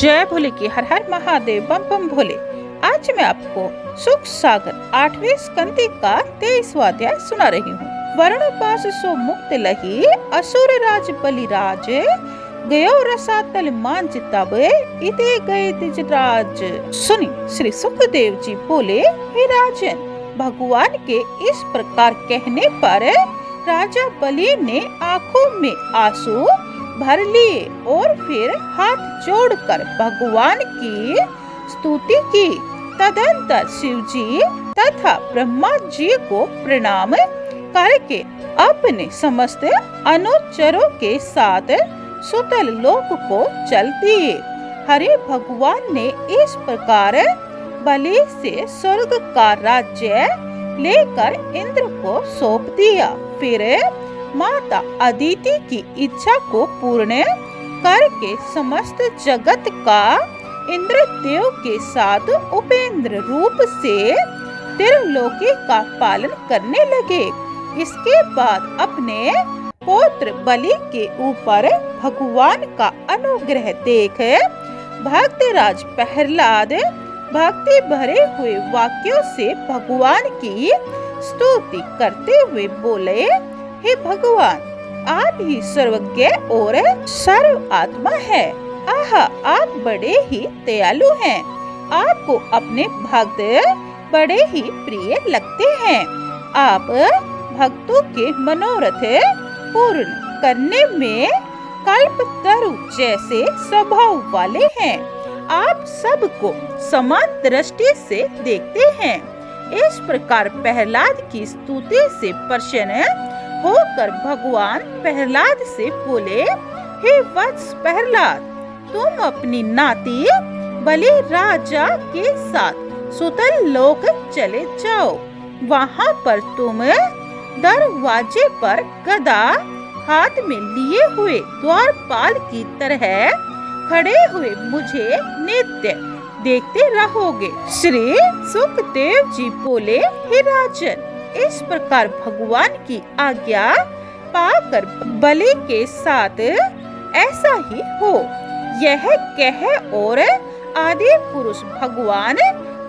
जय भोले की हर हर महादेव बम बम भोले। आज मैं आपको सुख सागर 8वें स्कंद का 23वां अध्याय सुना रही हूँ। वर्ण पास सो मुक्त लही असुर राज बलिराज गयो रसातल मांझ तब इते गए तिजराज। सुनी श्री सुखदेव जी बोले, हे राजन, भगवान के इस प्रकार कहने पर राजा बलि ने आंखों में आंसू भर लिए और फिर हाथ जोड़कर भगवान की स्तुति की। तदंतर शिव जी तथा ब्रह्मा जी को प्रणाम करके अपने समस्त अनुचरों के साथ सुतल लोक को चल दिए। हरि भगवान ने इस प्रकार बलि से स्वर्ग का राज्य लेकर इंद्र को सौंप दिया। फिर माता अदिति की इच्छा को पूर्ण करके समस्त जगत का इंद्रदेव के साथ उपेंद्र रूप से त्रिलोकी का पालन करने लगे। इसके बाद अपने पौत्र बलि के ऊपर भगवान का अनुग्रह देख भक्तराज प्रहलाद भक्ति भरे हुए वाक्यों से भगवान की स्तुति करते हुए बोले, हे भगवान, आप ही सर्वज्ञ और सर्व आत्मा है। आहा, आप बड़े ही दयालु हैं। आपको अपने भक्त बड़े ही प्रिय लगते हैं। आप भक्तों के मनोरथ पूर्ण करने में कल्पतरु जैसे स्वभाव वाले हैं। आप सबको समान दृष्टि से देखते हैं। इस प्रकार प्रहलाद की स्तुति से प्रसन्न होकर भगवान प्रहलाद से बोले, हे वत्स प्रहलाद, तुम अपनी नाती बलि राजा के साथ सुतल लोक चले जाओ। वहाँ पर तुम दरवाजे पर गदा हाथ में लिए हुए द्वारपाल की तरह खड़े हुए मुझे नित्य देखते रहोगे। श्री सुखदेव जी बोले, हे राजन, इस प्रकार भगवान की आज्ञा पाकर बलि के साथ ऐसा ही हो। यह कह और आदि पुरुष भगवान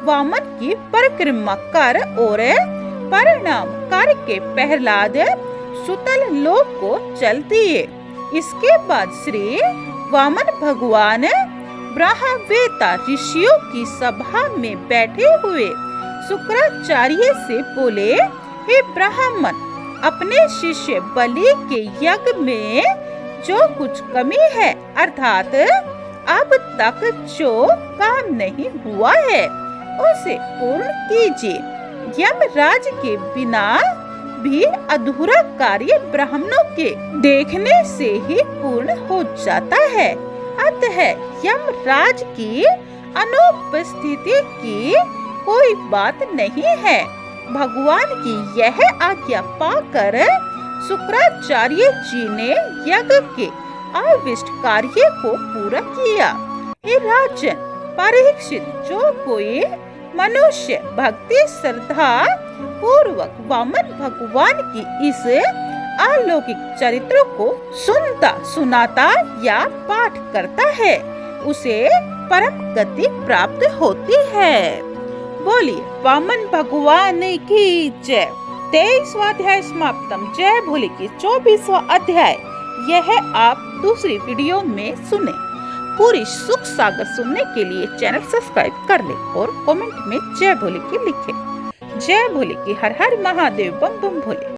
वामन की परिक्रमा कर और प्रणाम करके प्रहलाद सुतल लोक को चल दिए। इसके बाद श्री वामन भगवान ब्रह्मवेता ऋषियों की सभा में बैठे हुए शुक्राचार्य से बोले, हे ब्राह्मण, अपने शिष्य बलि के यज्ञ में जो कुछ कमी है, अर्थात अब तक जो काम नहीं हुआ है, उसे पूर्ण कीजिए। यमराज के बिना भी अधूरा कार्य ब्राह्मणों के देखने से ही पूर्ण हो जाता है। अतः यमराज की अनुपस्थिति की कोई बात नहीं है। भगवान की यह आज्ञा पाकर शुक्राचार्य जी ने यज्ञ के अविष्ट कार्य को पूरा किया। हे राजन परीक्षित, जो कोई मनुष्य भक्ति श्रद्धा पूर्वक वामन भगवान की इस अलौकिक चरित्र को सुनता, सुनाता या पाठ करता है, उसे परम गति प्राप्त होती है। बोलिए वामन भगवान की जय। 23वां अध्याय समाप्तम। जय भोले की 24वां अध्याय यह आप दूसरी वीडियो में सुने। पूरी सुख सागर सुनने के लिए चैनल सब्सक्राइब कर ले और कमेंट में जय भोले की लिखे। जय भोले की हर हर महादेव बम बम भोले।